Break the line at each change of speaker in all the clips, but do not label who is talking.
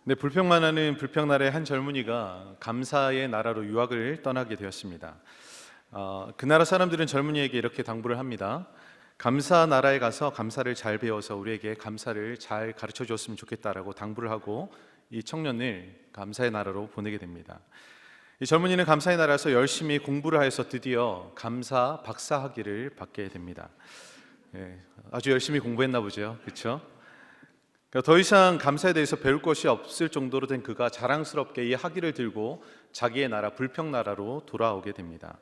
네, 불평만 하는 불평나라의 한 젊은이가 감사의 나라로 유학을 떠나게 되었습니다. 그 나라 사람들은 젊은이에게 이렇게 당부를 합니다. 감사 나라에 가서 감사를 잘 배워서 우리에게 감사를 잘 가르쳐 줬으면 좋겠다라고 당부를 하고 이 청년을 감사의 나라로 보내게 됩니다. 이 젊은이는 감사의 나라에서 열심히 공부를 하여서 드디어 감사 박사 학위를 받게 됩니다. 아주 열심히 공부했나 보죠, 그렇죠? 그러니까 더 이상 감사에 대해서 배울 것이 없을 정도로 된 그가 자랑스럽게 이 학위를 들고 자기의 나라 불평나라로 돌아오게 됩니다.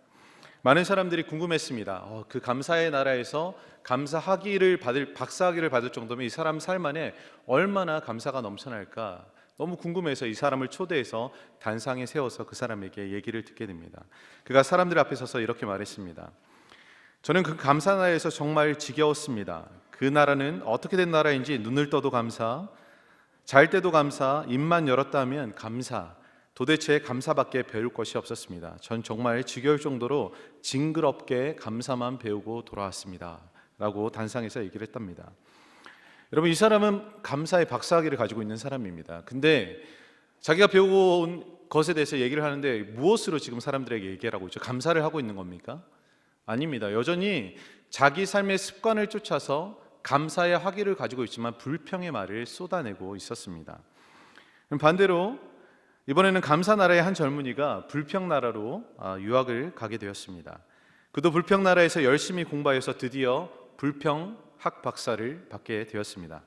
많은 사람들이 궁금했습니다. 그 감사의 나라에서 감사 학위를 받을 박사 학위를 받을 정도면 이 사람 삶 안에 얼마나 감사가 넘쳐날까 너무 궁금해서 이 사람을 초대해서 단상에 세워서 그 사람에게 얘기를 듣게 됩니다. 그가 사람들 앞에 서서 이렇게 말했습니다. 저는 그 감사 나라에서 정말 지겨웠습니다. 그 나라는 어떻게 된 나라인지 눈을 떠도 감사, 잘 때도 감사, 입만 열었다 하면 감사, 도대체 감사밖에 배울 것이 없었습니다. 전 정말 지겨울 정도로 징그럽게 감사만 배우고 돌아왔습니다 라고 단상에서 얘기를 했답니다. 여러분, 이 사람은 감사의 박사학위를 가지고 있는 사람입니다. 근데 자기가 배우고 온 것에 대해서 얘기를 하는데 무엇으로 지금 사람들에게 얘기를 하고 있죠? 감사를 하고 있는 겁니까? 아닙니다. 여전히 자기 삶의 습관을 쫓아서 감사의 학위를 가지고 있지만 불평의 말을 쏟아내고 있었습니다. 반대로 이번에는 감사 나라의 한 젊은이가 불평 나라로 유학을 가게 되었습니다. 그도 불평 나라에서 열심히 공부해서 드디어 불평 학 박사를 받게 되었습니다.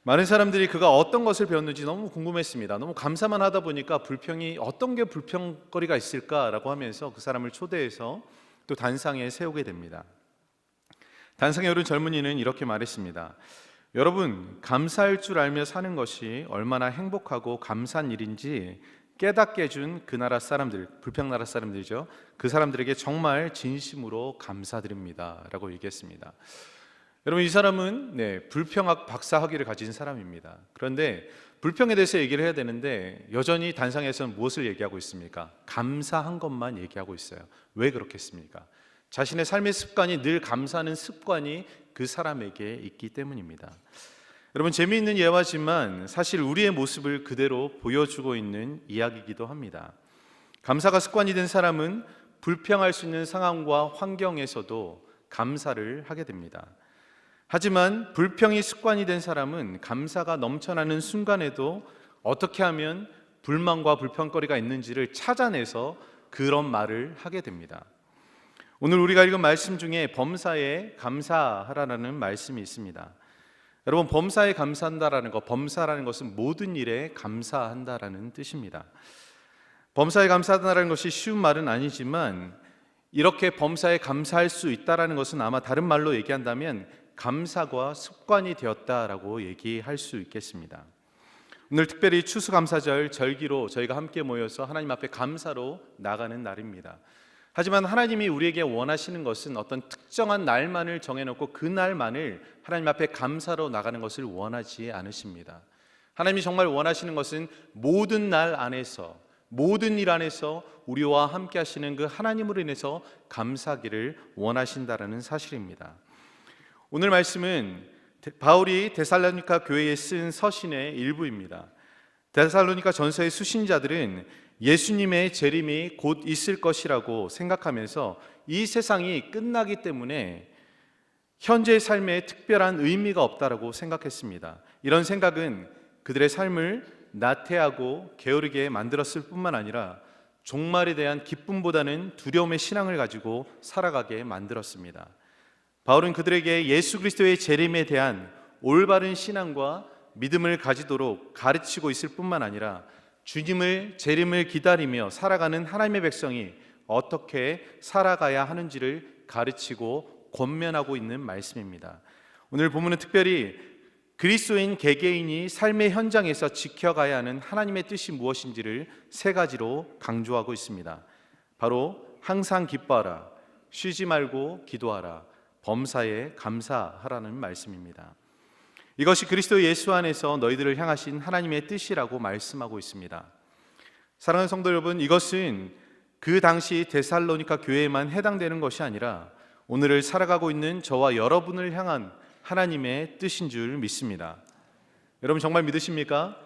많은 사람들이 그가 어떤 것을 배웠는지 너무 궁금했습니다. 너무 감사만 하다 보니까 불평이 어떤 게 불평거리가 있을까라고 하면서 그 사람을 초대해서 또 단상에 세우게 됩니다. 단상에 오른 젊은이는 이렇게 말했습니다. 여러분, 감사할 줄 알며 사는 것이 얼마나 행복하고 감사한 일인지 깨닫게 해준 그 나라 사람들, 불평나라 사람들이죠. 그 사람들에게 정말 진심으로 감사드립니다 라고 얘기했습니다. 여러분, 이 사람은 불평학 박사 학위를 가진 사람입니다. 그런데 불평에 대해서 얘기를 해야 되는데 여전히 단상에서는 무엇을 얘기하고 있습니까? 감사한 것만 얘기하고 있어요. 왜 그렇겠습니까? 자신의 삶의 습관이 늘 감사하는 습관이 그 사람에게 있기 때문입니다. 여러분, 재미있는 예화지만 사실 우리의 모습을 그대로 보여주고 있는 이야기이기도 합니다. 감사가 습관이 된 사람은 불평할 수 있는 상황과 환경에서도 감사를 하게 됩니다. 하지만 불평이 습관이 된 사람은 감사가 넘쳐나는 순간에도 어떻게 하면 불만과 불평거리가 있는지를 찾아내서 그런 말을 하게 됩니다. 오늘 우리가 읽은 말씀 중에 범사에 감사하라는 말씀이 있습니다. 여러분, 범사에 감사한다라는 것, 범사라는 것은 모든 일에 감사한다라는 뜻입니다. 범사에 감사한다라는 것이 쉬운 말은 아니지만 이렇게 범사에 감사할 수 있다라는 것은 아마 다른 말로 얘기한다면 감사가 습관이 되었다라고 얘기할 수 있겠습니다. 오늘 특별히 추수감사절 절기로 저희가 함께 모여서 하나님 앞에 감사로 나가는 날입니다. 하지만 하나님이 우리에게 원하시는 것은 어떤 특정한 날만을 정해놓고 그 날만을 하나님 앞에 감사로 나가는 것을 원하지 않으십니다. 하나님이 정말 원하시는 것은 모든 날 안에서, 모든 일 안에서 우리와 함께 하시는 그 하나님으로 인해서 감사하기를 원하신다라는 사실입니다. 오늘 말씀은 바울이 데살로니가 교회에 쓴 서신의 일부입니다. 데살로니가 전서의 수신자들은 예수님의 재림이 곧 있을 것이라고 생각하면서 이 세상이 끝나기 때문에 현재의 삶에 특별한 의미가 없다라고 생각했습니다. 이런 생각은 그들의 삶을 나태하고 게으르게 만들었을 뿐만 아니라 종말에 대한 기쁨보다는 두려움의 신앙을 가지고 살아가게 만들었습니다. 바울은 그들에게 예수 그리스도의 재림에 대한 올바른 신앙과 믿음을 가지도록 가르치고 있을 뿐만 아니라 주님을 재림을 기다리며 살아가는 하나님의 백성이 어떻게 살아가야 하는지를 가르치고 권면하고 있는 말씀입니다. 오늘 본문은 특별히 그리스도인 개개인이 삶의 현장에서 지켜가야 하는 하나님의 뜻이 무엇인지를 세 가지로 강조하고 있습니다. 바로 항상 기뻐하라, 쉬지 말고 기도하라, 범사에 감사하라는 말씀입니다. 이것이 그리스도 예수 안에서 너희들을 향하신 하나님의 뜻이라고 말씀하고 있습니다. 사랑하는 성도 여러분, 이것은 그 당시 데살로니가 교회에만 해당되는 것이 아니라 오늘을 살아가고 있는 저와 여러분을 향한 하나님의 뜻인 줄 믿습니다. 여러분 정말 믿으십니까?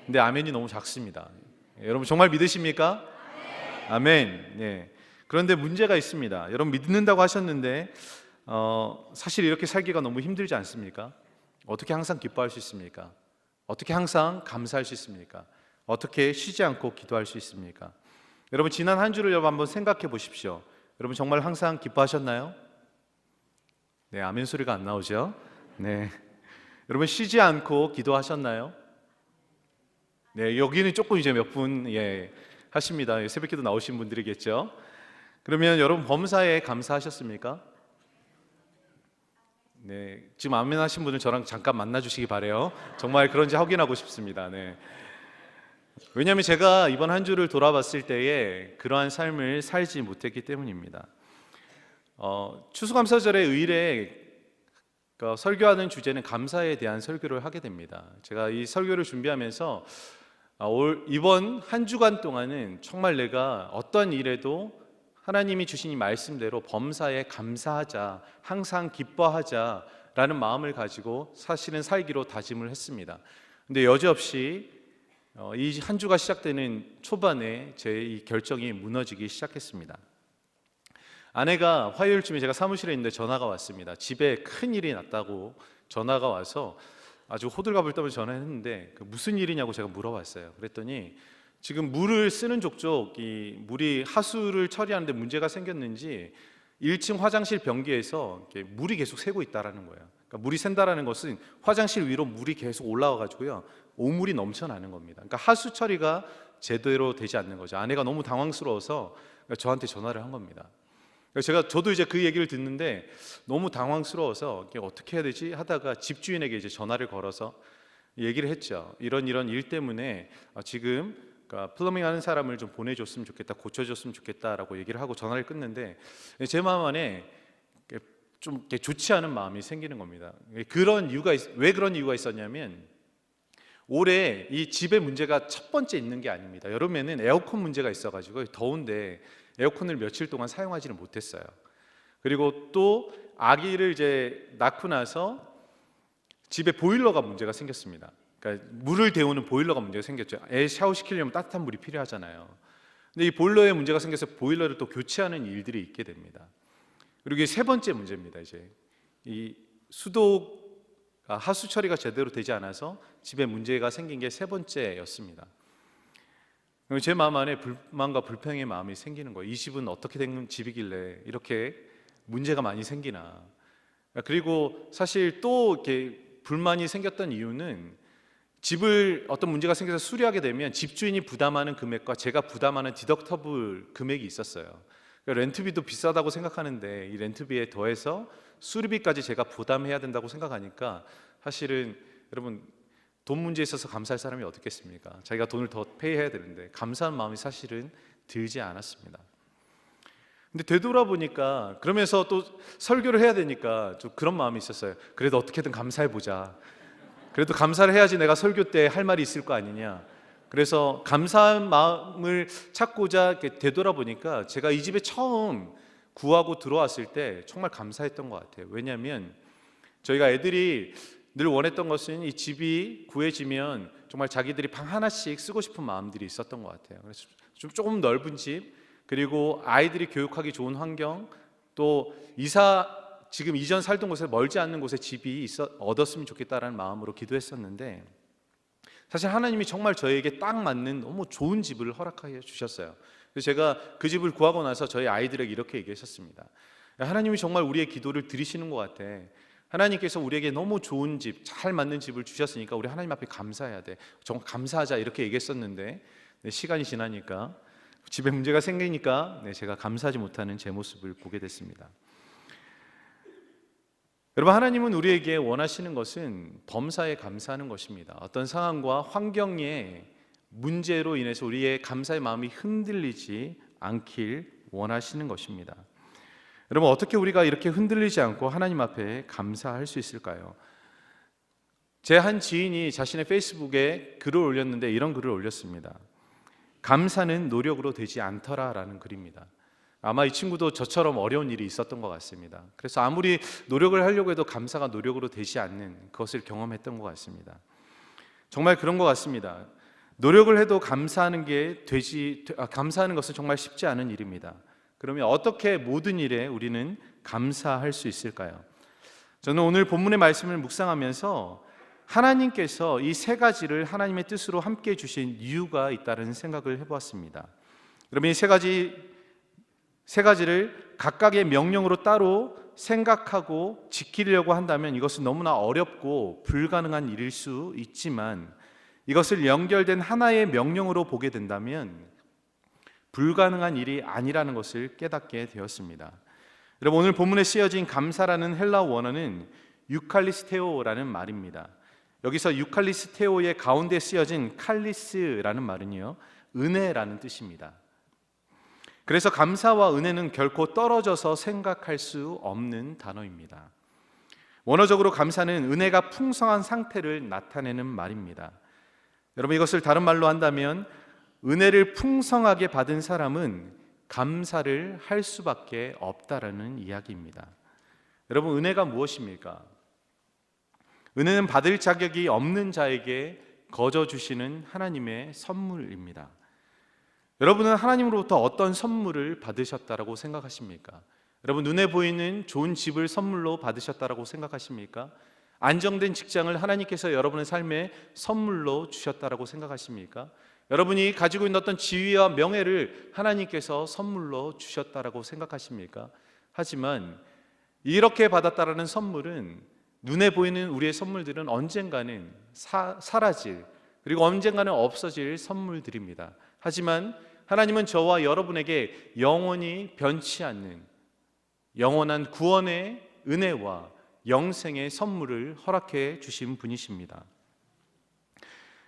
근데 아멘이 너무 작습니다. 여러분 정말 믿으십니까? 아멘. 네. 그런데 문제가 있습니다. 여러분 믿는다고 하셨는데 사실 이렇게 살기가 너무 힘들지 않습니까? 어떻게 항상 기뻐할 수 있습니까? 어떻게 항상 감사할 수 있습니까? 어떻게 쉬지 않고 기도할 수 있습니까? 여러분 지난 한 주를 여러분 한번 생각해 보십시오. 여러분 정말 항상 기뻐하셨나요? 네, 아멘 소리가 안 나오죠? 네. 여러분 쉬지 않고 기도하셨나요? 네, 여기는 조금 이제 몇 분 하십니다. 새벽기도 나오신 분들이겠죠? 그러면 여러분 범사에 감사하셨습니까? 네, 지금 아멘 하신 분들 저랑 잠깐 만나 주시기 바래요. 정말 그런지 확인하고 싶습니다. 네. 왜냐하면 제가 이번 한 주를 돌아봤을 때에 그러한 삶을 살지 못했기 때문입니다. 추수감사절의 의례 설교하는 주제는 감사에 대한 설교를 하게 됩니다. 제가 이 설교를 준비하면서 이번 한 주간 동안은 정말 내가 어떤 일에도 하나님이 주신 이 말씀대로 범사에 감사하자, 항상 기뻐하자라는 마음을 가지고 사실은 살기로 다짐을 했습니다. 근데 여지없이 이 한 주가 시작되는 초반에 제 이 결정이 무너지기 시작했습니다. 아내가 화요일쯤에 제가 사무실에 있는데 전화가 왔습니다. 집에 큰 일이 났다고 전화가 와서 아주 호들갑을 떨면서 전화했는데 무슨 일이냐고 제가 물어봤어요. 그랬더니 지금 물을 쓰는 족족 이 물이 하수를 처리하는데 문제가 생겼는지 1층 화장실 변기에서 물이 계속 새고 있다라는 거예요. 그러니까 물이 샌다라는 것은 화장실 위로 물이 계속 올라와 가지고요 오물이 넘쳐나는 겁니다. 그러니까 하수 처리가 제대로 되지 않는 거죠. 아내가 너무 당황스러워서 저한테 전화를 한 겁니다. 저도 이제 그 얘기를 듣는데 너무 당황스러워서 어떻게 해야 되지 하다가 집주인에게 이제 전화를 걸어서 얘기를 했죠. 이런 일 때문에 지금 그러니까 플러밍 하는 사람을 좀 보내줬으면 좋겠다, 고쳐줬으면 좋겠다라고 얘기를 하고 전화를 끊는데 제 마음 안에 좀 좋지 않은 마음이 생기는 겁니다. 왜 그런 이유가 있었냐면 올해 이 집에 문제가 첫 번째 있는 게 아닙니다. 여름에는 에어컨 문제가 있어가지고 더운데 에어컨을 며칠 동안 사용하지는 못했어요. 그리고 또 아기를 이제 낳고 나서 집에 보일러가 문제가 생겼습니다. 그러니까 물을 데우는 보일러가 문제가 생겼죠. 애 샤워시키려면 따뜻한 물이 필요하잖아요. 근데 이 보일러에 문제가 생겨서 보일러를 또 교체하는 일들이 있게 됩니다. 그리고 이게 세 번째 문제입니다. 이제 이 하수 처리가 제대로 되지 않아서 집에 문제가 생긴 게 세 번째였습니다. 제 마음 안에 불만과 불평의 마음이 생기는 거예요. 이 집은 어떻게 된 집이길래 이렇게 문제가 많이 생기나. 그리고 사실 또 이렇게 불만이 생겼던 이유는 집을 어떤 문제가 생겨서 수리하게 되면 집주인이 부담하는 금액과 제가 부담하는 디덕터블 금액이 있었어요. 그러니까 렌트비도 비싸다고 생각하는데 이 렌트비에 더해서 수리비까지 제가 부담해야 된다고 생각하니까 사실은 여러분 돈 문제에 있어서 감사할 사람이 어떻겠습니까? 자기가 돈을 더 페이해야 되는데 감사한 마음이 사실은 들지 않았습니다. 근데 되돌아보니까 그러면서 또 설교를 해야 되니까 좀 그런 마음이 있었어요. 그래도 어떻게든 감사해보자. 그래도 감사를 해야지 내가 설교 때 할 말이 있을 거 아니냐. 그래서 감사한 마음을 찾고자 이렇게 되돌아보니까 제가 이 집에 처음 구하고 들어왔을 때 정말 감사했던 것 같아요. 왜냐하면 저희가 애들이 늘 원했던 것은 이 집이 구해지면 정말 자기들이 방 하나씩 쓰고 싶은 마음들이 있었던 것 같아요. 그래서 좀 조금 넓은 집, 그리고 아이들이 교육하기 좋은 환경, 또 지금 이전 살던 곳에 멀지 않는 곳에 집이 얻었으면 좋겠다라는 마음으로 기도했었는데 사실 하나님이 정말 저에게 딱 맞는 너무 좋은 집을 허락하여 주셨어요. 그래서 제가 그 집을 구하고 나서 저희 아이들에게 이렇게 얘기했었습니다. 하나님이 정말 우리의 기도를 들으시는 것 같아. 하나님께서 우리에게 너무 좋은 집, 잘 맞는 집을 주셨으니까 우리 하나님 앞에 감사해야 돼. 정말 감사하자 이렇게 얘기했었는데 시간이 지나니까 집에 문제가 생기니까 제가 감사하지 못하는 제 모습을 보게 됐습니다. 여러분 하나님은 우리에게 원하시는 것은 범사에 감사하는 것입니다. 어떤 상황과 환경의 문제로 인해서 우리의 감사의 마음이 흔들리지 않길 원하시는 것입니다. 여러분 어떻게 우리가 이렇게 흔들리지 않고 하나님 앞에 감사할 수 있을까요? 제 한 지인이 자신의 페이스북에 글을 올렸는데 이런 글을 올렸습니다. 감사는 노력으로 되지 않더라라는 글입니다. 아마 이 친구도 저처럼 어려운 일이 있었던 것 같습니다. 그래서 아무리 노력을 하려고 해도 감사가 노력으로 되지 않는 그것을 경험했던 것 같습니다. 정말 그런 것 같습니다. 노력을 해도 감사하는 것은 정말 쉽지 않은 일입니다. 그러면 어떻게 모든 일에 우리는 감사할 수 있을까요? 저는 오늘 본문의 말씀을 묵상하면서 하나님께서 이 세 가지를 하나님의 뜻으로 함께 주신 이유가 있다는 생각을 해보았습니다. 그러면 이 세 가지를 각각의 명령으로 따로 생각하고 지키려고 한다면 이것은 너무나 어렵고 불가능한 일일 수 있지만, 이것을 연결된 하나의 명령으로 보게 된다면 불가능한 일이 아니라는 것을 깨닫게 되었습니다. 여러분, 오늘 본문에 쓰여진 감사라는 헬라어 원어는 유칼리스테오라는 말입니다. 여기서 유칼리스테오의 가운데 쓰여진 칼리스라는 말은요, 은혜라는 뜻입니다. 그래서 감사와 은혜는 결코 떨어져서 생각할 수 없는 단어입니다. 원어적으로 감사는 은혜가 풍성한 상태를 나타내는 말입니다. 여러분, 이것을 다른 말로 한다면 은혜를 풍성하게 받은 사람은 감사를 할 수밖에 없다라는 이야기입니다. 여러분, 은혜가 무엇입니까? 은혜는 받을 자격이 없는 자에게 거저 주시는 하나님의 선물입니다. 여러분은 하나님으로부터 어떤 선물을 받으셨다고 생각하십니까? 여러분, 눈에 보이는 좋은 집을 선물로 받으셨다고 생각하십니까? 안정된 직장을 하나님께서 여러분의 삶에 선물로 주셨다고 생각하십니까? 여러분이 가지고 있는 어떤 지위와 명예를 하나님께서 선물로 주셨다고 생각하십니까? 하지만 이렇게 받았다라는 선물은, 눈에 보이는 우리의 선물들은 언젠가는 사라질, 그리고 언젠가는 없어질 선물들입니다. 하지만 하나님은 저와 여러분에게 영원히 변치 않는 영원한 구원의 은혜와 영생의 선물을 허락해 주신 분이십니다.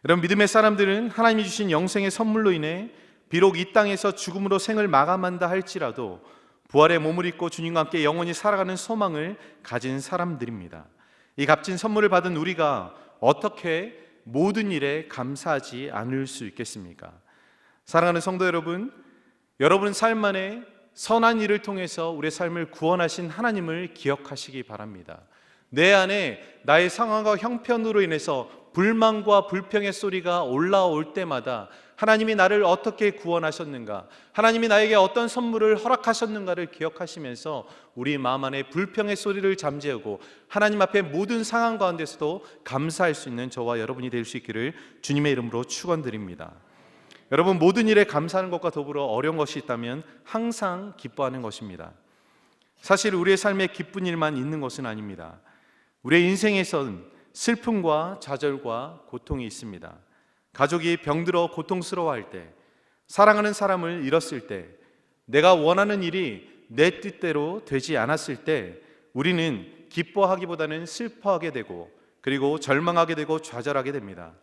여러분, 믿음의 사람들은 하나님이 주신 영생의 선물로 인해 비록 이 땅에서 죽음으로 생을 마감한다 할지라도 부활의 몸을 입고 주님과 함께 영원히 살아가는 소망을 가진 사람들입니다. 이 값진 선물을 받은 우리가 어떻게 모든 일에 감사하지 않을 수 있겠습니까? 사랑하는 성도 여러분, 여러분 삶 안에 선한 일을 통해서 우리의 삶을 구원하신 하나님을 기억하시기 바랍니다. 내 안에 나의 상황과 형편으로 인해서 불만과 불평의 소리가 올라올 때마다 하나님이 나를 어떻게 구원하셨는가, 하나님이 나에게 어떤 선물을 허락하셨는가를 기억하시면서 우리 마음 안에 불평의 소리를 잠재우고 하나님 앞에 모든 상황 가운데서도 감사할 수 있는 저와 여러분이 될 수 있기를 주님의 이름으로 축원드립니다. 여러분, 모든 일에 감사하는 것과 더불어 어려운 것이 있다면 항상 기뻐하는 것입니다. 사실 우리의 삶에 기쁜 일만 있는 것은 아닙니다. 우리의 인생에선 슬픔과 좌절과 고통이 있습니다. 가족이 병들어 고통스러워할 때, 사랑하는 사람을 잃었을 때, 내가 원하는 일이 내 뜻대로 되지 않았을 때 우리는 기뻐하기보다는 슬퍼하게 되고, 그리고 절망하게 되고 좌절하게 됩니다.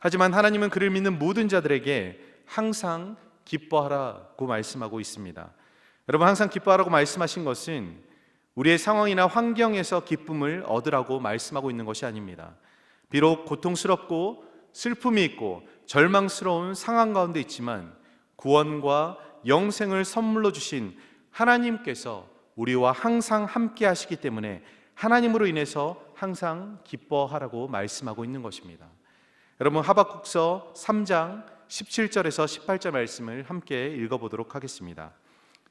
하지만 하나님은 그를 믿는 모든 자들에게 항상 기뻐하라고 말씀하고 있습니다. 여러분, 항상 기뻐하라고 말씀하신 것은 우리의 상황이나 환경에서 기쁨을 얻으라고 말씀하고 있는 것이 아닙니다. 비록 고통스럽고 슬픔이 있고 절망스러운 상황 가운데 있지만 구원과 영생을 선물로 주신 하나님께서 우리와 항상 함께 하시기 때문에 하나님으로 인해서 항상 기뻐하라고 말씀하고 있는 것입니다. 여러분, 하박국서 3장 17절에서 18절 말씀을 함께 읽어보도록 하겠습니다.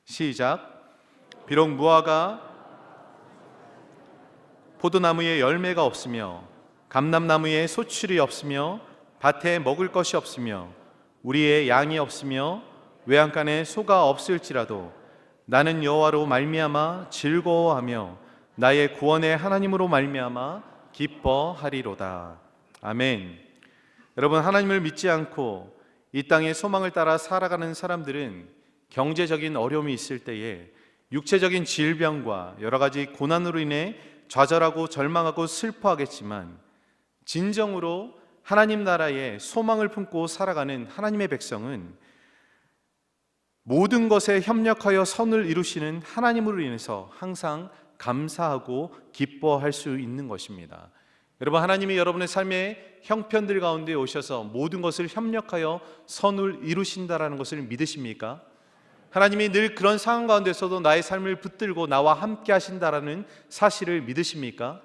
시작. 비록 무화과 포도나무에 열매가 없으며 감람나무에 소출이 없으며 밭에 먹을 것이 없으며 우리의 양이 없으며 외양간에 소가 없을지라도 나는 여호와로 말미암아 즐거워하며 나의 구원의 하나님으로 말미암아 기뻐하리로다. 아멘. 여러분, 하나님을 믿지 않고 이 땅의 소망을 따라 살아가는 사람들은 경제적인 어려움이 있을 때에 육체적인 질병과 여러 가지 고난으로 인해 좌절하고 절망하고 슬퍼하겠지만, 진정으로 하나님 나라에 소망을 품고 살아가는 하나님의 백성은 모든 것에 협력하여 선을 이루시는 하나님으로 인해서 항상 감사하고 기뻐할 수 있는 것입니다. 여러분, 하나님이 여러분의 삶의 형편들 가운데 오셔서 모든 것을 협력하여 선을 이루신다라는 것을 믿으십니까? 하나님이 늘 그런 상황 가운데서도 나의 삶을 붙들고 나와 함께 하신다라는 사실을 믿으십니까?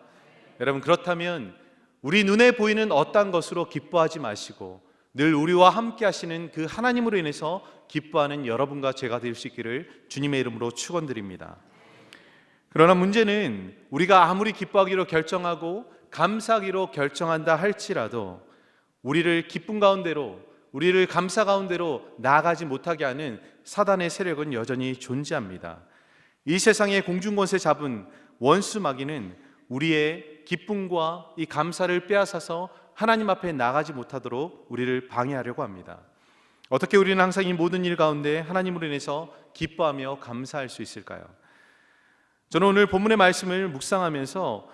여러분, 그렇다면 우리 눈에 보이는 어떠한 것으로 기뻐하지 마시고 늘 우리와 함께 하시는 그 하나님으로 인해서 기뻐하는 여러분과 제가 될 수 있기를 주님의 이름으로 축원드립니다. 그러나 문제는 우리가 아무리 기뻐하기로 결정하고 감사하기로 결정한다 할지라도 우리를 기쁨 가운데로, 우리를 감사 가운데로 나아가지 못하게 하는 사단의 세력은 여전히 존재합니다. 이 세상의 공중권세 잡은 원수 마귀는 우리의 기쁨과 이 감사를 빼앗아서 하나님 앞에 나가지 못하도록 우리를 방해하려고 합니다. 어떻게 우리는 항상 이 모든 일 가운데 하나님으로 인해서 기뻐하며 감사할 수 있을까요? 저는 오늘 본문의 말씀을 묵상하면서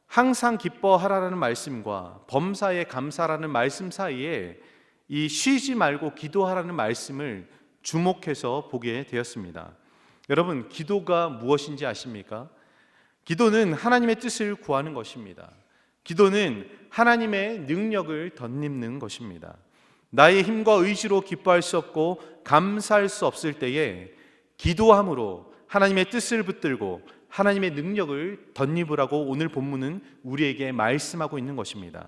항상 기뻐하라는 말씀과 범사에 감사라는 말씀 사이에 이 쉬지 말고 기도하라는 말씀을 주목해서 보게 되었습니다. 여러분, 기도가 무엇인지 아십니까? 기도는 하나님의 뜻을 구하는 것입니다. 기도는 하나님의 능력을 덧입는 것입니다. 나의 힘과 의지로 기뻐할 수 없고 감사할 수 없을 때에 기도함으로 하나님의 뜻을 붙들고 하나님의 능력을 덧입으라고 오늘 본문은 우리에게 말씀하고 있는 것입니다.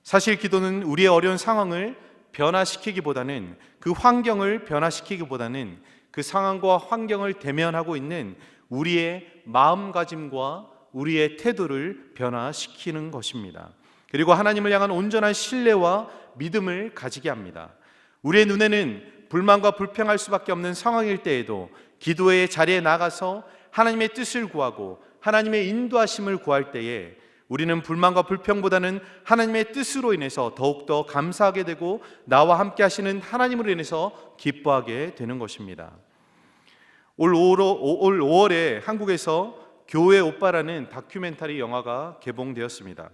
사실 기도는 우리의 어려운 상황을 변화시키기보다는, 그 환경을 변화시키기보다는 그 상황과 환경을 대면하고 있는 우리의 마음가짐과 우리의 태도를 변화시키는 것입니다. 그리고 하나님을 향한 온전한 신뢰와 믿음을 가지게 합니다. 우리의 눈에는 불만과 불평할 수밖에 없는 상황일 때에도 기도의 자리에 나가서 하나님의 뜻을 구하고 하나님의 인도하심을 구할 때에 우리는 불만과 불평보다는 하나님의 뜻으로 인해서 더욱더 감사하게 되고 나와 함께 하시는 하나님으로 인해서 기뻐하게 되는 것입니다. 올 5월에 한국에서 교회 오빠라는 다큐멘터리 영화가 개봉되었습니다.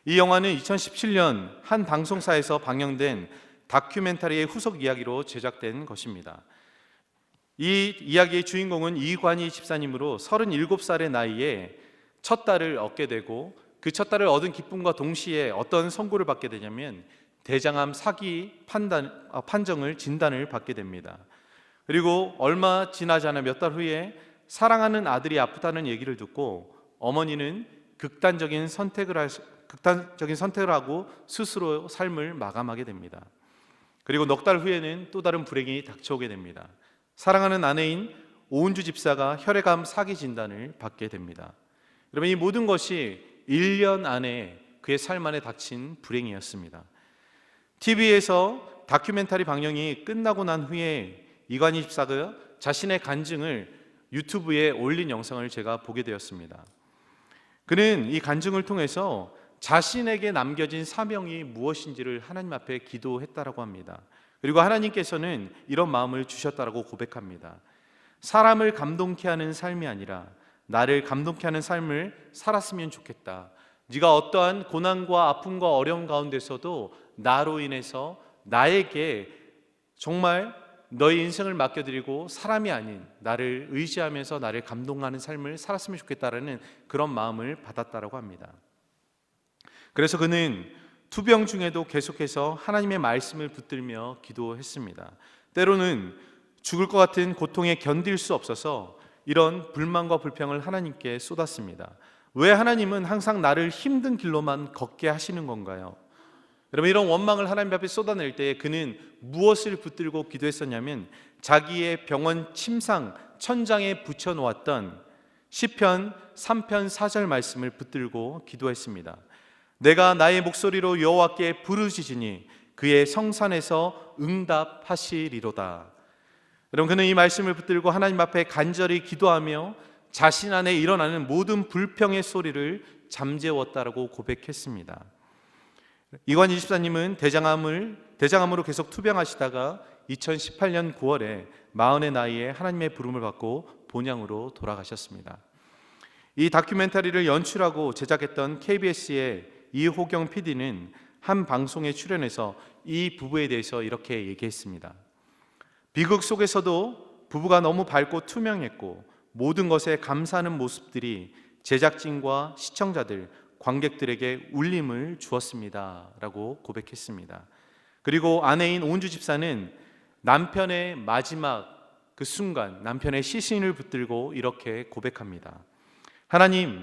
이 영화는 2017년 한 방송사에서 방영된 다큐멘터리의 후속 이야기로 제작된 것입니다. 이 이야기의 주인공은 이관희 집사님으로 37살의 나이에 첫 딸을 얻게 되고 그 첫 딸을 얻은 기쁨과 동시에 어떤 선고를 받게 되냐면 대장암 사기 판정을 진단을 받게 됩니다. 그리고 얼마 지나지 않아 몇 달 후에 사랑하는 아들이 아프다는 얘기를 듣고 어머니는 극단적인 선택을 하고 스스로 삶을 마감하게 됩니다. 그리고 넉 달 후에는 또 다른 불행이 닥쳐오게 됩니다. 사랑하는 아내인 오은주 집사가 혈액암 사기 진단을 받게 됩니다. 여러분, 이 모든 것이 1년 안에 그의 삶 안에 닥친 불행이었습니다. TV에서 다큐멘터리 방영이 끝나고 난 후에 이관희 집사가 자신의 간증을 유튜브에 올린 영상을 제가 보게 되었습니다. 그는 이 간증을 통해서 자신에게 남겨진 사명이 무엇인지를 하나님 앞에 기도했다라고 합니다. 그리고 하나님께서는 이런 마음을 주셨다라고 고백합니다. 사람을 감동케 하는 삶이 아니라 나를 감동케 하는 삶을 살았으면 좋겠다. 네가 어떠한 고난과 아픔과 어려움 가운데서도 나로 인해서 나에게 정말 너의 인생을 맡겨드리고 사람이 아닌 나를 의지하면서 나를 감동하는 삶을 살았으면 좋겠다라는 그런 마음을 받았다라고 합니다. 그래서 그는 투병 중에도 계속해서 하나님의 말씀을 붙들며 기도했습니다. 때로는 죽을 것 같은 고통에 견딜 수 없어서 이런 불만과 불평을 하나님께 쏟았습니다. 왜 하나님은 항상 나를 힘든 길로만 걷게 하시는 건가요? 여러분, 이런 원망을 하나님 앞에 쏟아낼 때 그는 무엇을 붙들고 기도했었냐면 자기의 병원 침상 천장에 붙여놓았던 시편 3편 4절 말씀을 붙들고 기도했습니다. 내가 나의 목소리로 여호와께 부르짖으니 그의 성산에서 응답하시리로다. 여러분, 그는 이 말씀을 붙들고 하나님 앞에 간절히 기도하며 자신 안에 일어나는 모든 불평의 소리를 잠재웠다라고 고백했습니다. 이관희 집사님은 대장암으로 계속 투병하시다가 2018년 9월에 40의 나이에 하나님의 부름을 받고 본향으로 돌아가셨습니다. 이 다큐멘터리를 연출하고 제작했던 KBS의 이호경 PD는 한 방송에 출연해서 이 부부에 대해서 이렇게 얘기했습니다. 비극 속에서도 부부가 너무 밝고 투명했고 모든 것에 감사하는 모습들이 제작진과 시청자들, 관객들에게 울림을 주었습니다 라고 고백했습니다. 그리고 아내인 오은주 집사는 남편의 마지막 그 순간 남편의 시신을 붙들고 이렇게 고백합니다. 하나님,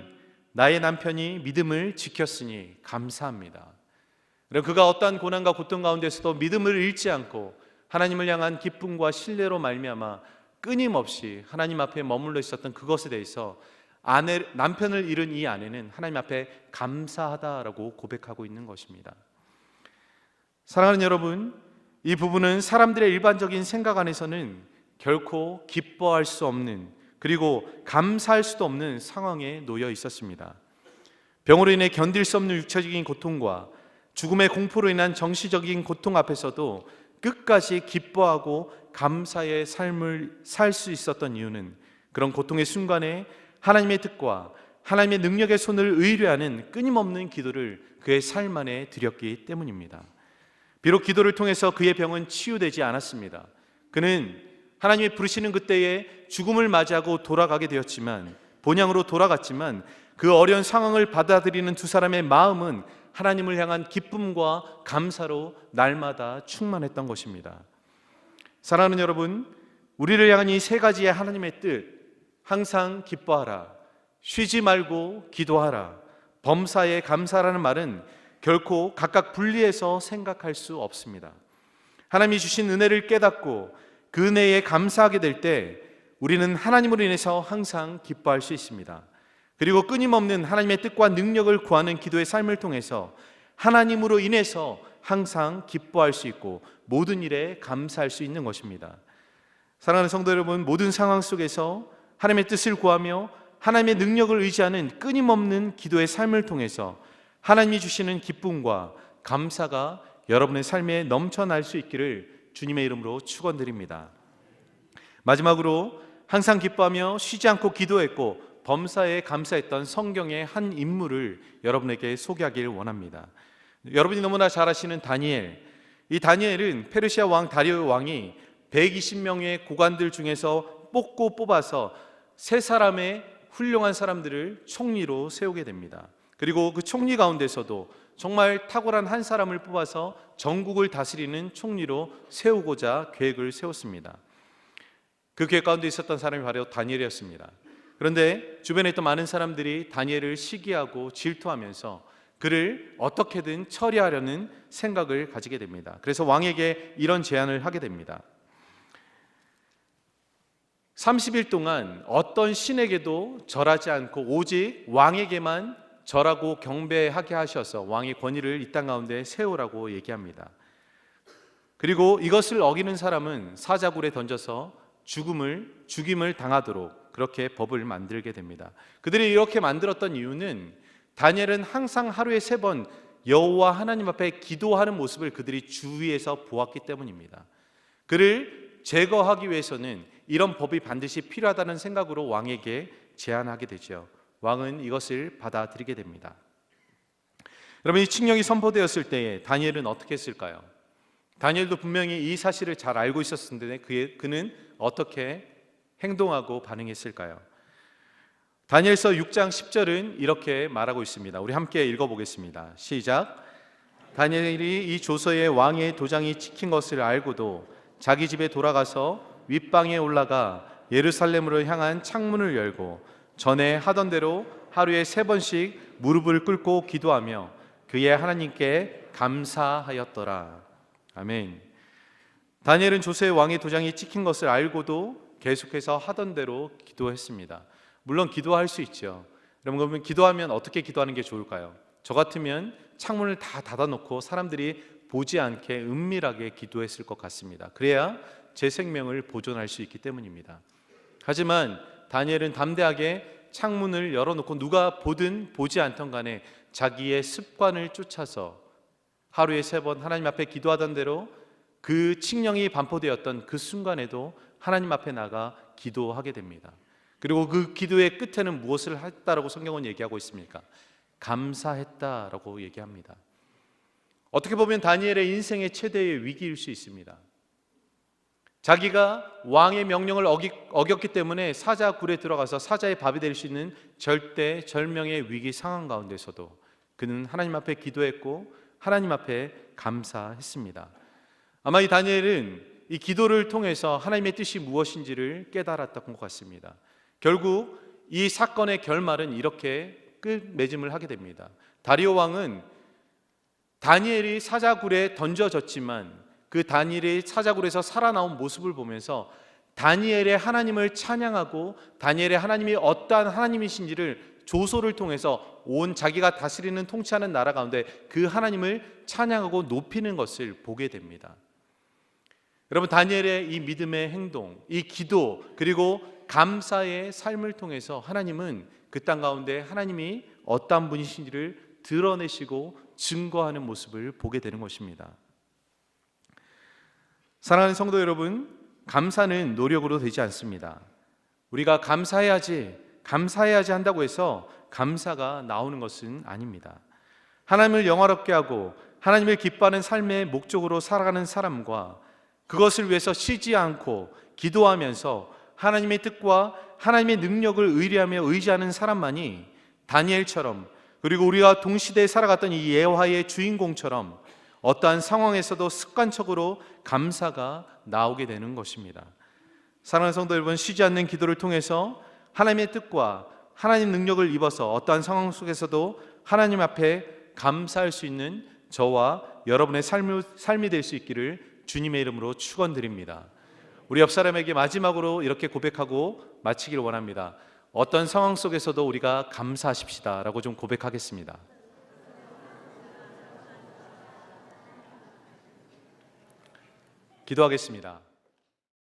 나의 남편이 믿음을 지켰으니 감사합니다. 그가 어떠한 고난과 고통 가운데서도 믿음을 잃지 않고 하나님을 향한 기쁨과 신뢰로 말미암아 끊임없이 하나님 앞에 머물러 있었던 그것에 대해서 남편을 잃은 이 아내는 하나님 앞에 감사하다라고 고백하고 있는 것입니다. 사랑하는 여러분, 이 부분은 사람들의 일반적인 생각 안에서는 결코 기뻐할 수 없는, 그리고 감사할 수도 없는 상황에 놓여 있었습니다. 병으로 인해 견딜 수 없는 육체적인 고통과 죽음의 공포로 인한 정신적인 고통 앞에서도 끝까지 기뻐하고 감사의 삶을 살 수 있었던 이유는 그런 고통의 순간에 하나님의 뜻과 하나님의 능력의 손을 의뢰하는 끊임없는 기도를 그의 삶 안에 드렸기 때문입니다. 비록 기도를 통해서 그의 병은 치유되지 않았습니다. 그는 하나님이 부르시는 그때에 죽음을 맞이하고 돌아가게 되었지만, 본향으로 돌아갔지만, 그 어려운 상황을 받아들이는 두 사람의 마음은 하나님을 향한 기쁨과 감사로 날마다 충만했던 것입니다. 사랑하는 여러분, 우리를 향한 이 세 가지의 하나님의 뜻, 항상 기뻐하라, 쉬지 말고 기도하라, 범사에 감사라는 말은 결코 각각 분리해서 생각할 수 없습니다. 하나님이 주신 은혜를 깨닫고 그 은혜에 감사하게 될 때 우리는 하나님으로 인해서 항상 기뻐할 수 있습니다. 그리고 끊임없는 하나님의 뜻과 능력을 구하는 기도의 삶을 통해서 하나님으로 인해서 항상 기뻐할 수 있고 모든 일에 감사할 수 있는 것입니다. 사랑하는 성도 여러분, 모든 상황 속에서 하나님의 뜻을 구하며 하나님의 능력을 의지하는 끊임없는 기도의 삶을 통해서 하나님이 주시는 기쁨과 감사가 여러분의 삶에 넘쳐날 수 있기를 주님의 이름으로 축원드립니다. 마지막으로 항상 기뻐하며 쉬지 않고 기도했고 범사에 감사했던 성경의 한 인물을 여러분에게 소개하기를 원합니다. 여러분이 너무나 잘 아시는 다니엘. 이 다니엘은 페르시아 왕 다리오 왕이 120명의 고관들 중에서 뽑아서 세 사람의 훌륭한 사람들을 총리로 세우게 됩니다. 그리고 그 총리 가운데서도 정말 탁월한 한 사람을 뽑아서 전국을 다스리는 총리로 세우고자 계획을 세웠습니다. 그 계획 가운데 있었던 사람이 바로 다니엘이었습니다. 그런데 주변에 있던 많은 사람들이 다니엘을 시기하고 질투하면서 그를 어떻게든 처리하려는 생각을 가지게 됩니다. 그래서 왕에게 이런 제안을 하게 됩니다. 30일 동안 어떤 신에게도 절하지 않고 오직 왕에게만 절하고 경배하게 하셔서 왕의 권위를 이 땅 가운데 세우라고 얘기합니다. 그리고 이것을 어기는 사람은 사자굴에 던져서 죽임을 당하도록 그렇게 법을 만들게 됩니다. 그들이 이렇게 만들었던 이유는 다니엘은 항상 하루에 3번 여호와 하나님 앞에 기도하는 모습을 그들이 주위에서 보았기 때문입니다. 그를 제거하기 위해서는 이런 법이 반드시 필요하다는 생각으로 왕에게 제안하게 되죠. 왕은 이것을 받아들이게 됩니다. 여러분, 이 칙령이 선포되었을 때에 다니엘은 어떻게 했을까요? 다니엘도 분명히 이 사실을 잘 알고 있었는데 그는 어떻게 행동하고 반응했을까요? 다니엘서 6장 10절은 이렇게 말하고 있습니다. 우리 함께 읽어보겠습니다. 시작. 다니엘이 이 조서에 왕의 도장이 찍힌 것을 알고도 자기 집에 돌아가서 윗방에 올라가 예루살렘으로 향한 창문을 열고 전에 하던 대로 하루에 3번씩 무릎을 꿇고 기도하며 그의 하나님께 감사하였더라. 아멘. 다니엘은 조서에 왕의 도장이 찍힌 것을 알고도 계속해서 하던 대로 기도했습니다. 물론 기도할 수 있죠. 여러분, 그러면 기도하면 어떻게 기도하는 게 좋을까요? 저 같으면 창문을 다 닫아놓고 사람들이 보지 않게 은밀하게 기도했을 것 같습니다. 그래야 제 생명을 보존할 수 있기 때문입니다. 하지만 다니엘은 담대하게 창문을 열어놓고 누가 보든 보지 않던 간에 자기의 습관을 쫓아서 하루에 3번 하나님 앞에 기도하던 대로 그 칙령이 반포되었던 그 순간에도 하나님 앞에 나가 기도하게 됩니다. 그리고 그 기도의 끝에는 무엇을 했다라고 성경은 얘기하고 있습니까? 감사했다라고 얘기합니다. 어떻게 보면 다니엘의 인생의 최대의 위기일 수 있습니다. 자기가 왕의 명령을 어겼기 때문에 사자굴에 들어가서 사자의 밥이 될 수 있는 절대절명의 위기 상황 가운데서도 그는 하나님 앞에 기도했고 하나님 앞에 감사했습니다. 아마 이 다니엘은 이 기도를 통해서 하나님의 뜻이 무엇인지를 깨달았던 것 같습니다. 결국 이 사건의 결말은 이렇게 끝맺음을 하게 됩니다. 다리오 왕은 다니엘이 사자굴에 던져졌지만 그 다니엘이 사자굴에서 살아나온 모습을 보면서 다니엘의 하나님을 찬양하고 다니엘의 하나님이 어떠한 하나님이신지를 조소를 통해서 온 자기가 다스리는 통치하는 나라 가운데 그 하나님을 찬양하고 높이는 것을 보게 됩니다. 여러분, 다니엘의 이 믿음의 행동, 이 기도, 그리고 감사의 삶을 통해서 하나님은 그 땅 가운데 하나님이 어떠한 분이신지를 드러내시고 증거하는 모습을 보게 되는 것입니다. 사랑하는 성도 여러분, 감사는 노력으로 되지 않습니다. 우리가 감사해야지 한다고 해서 감사가 나오는 것은 아닙니다. 하나님을 영화롭게 하고 하나님을 기뻐하는 삶의 목적으로 살아가는 사람과 그것을 위해서 쉬지 않고 기도하면서 하나님의 뜻과 하나님의 능력을 의뢰하며 의지하는 사람만이 다니엘처럼, 그리고 우리가 동시대에 살아갔던 이 예화의 주인공처럼 어떠한 상황에서도 습관적으로 감사가 나오게 되는 것입니다. 사랑하는 성도 여러분, 쉬지 않는 기도를 통해서 하나님의 뜻과 하나님 능력을 입어서 어떠한 상황 속에서도 하나님 앞에 감사할 수 있는 저와 여러분의 삶이 될 수 있기를 주님의 이름으로 축원드립니다. 우리 옆 사람에게 마지막으로 이렇게 고백하고 마치기를 원합니다. 어떤 상황 속에서도 우리가 감사하십시다 라고 좀 고백하겠습니다. 기도하겠습니다.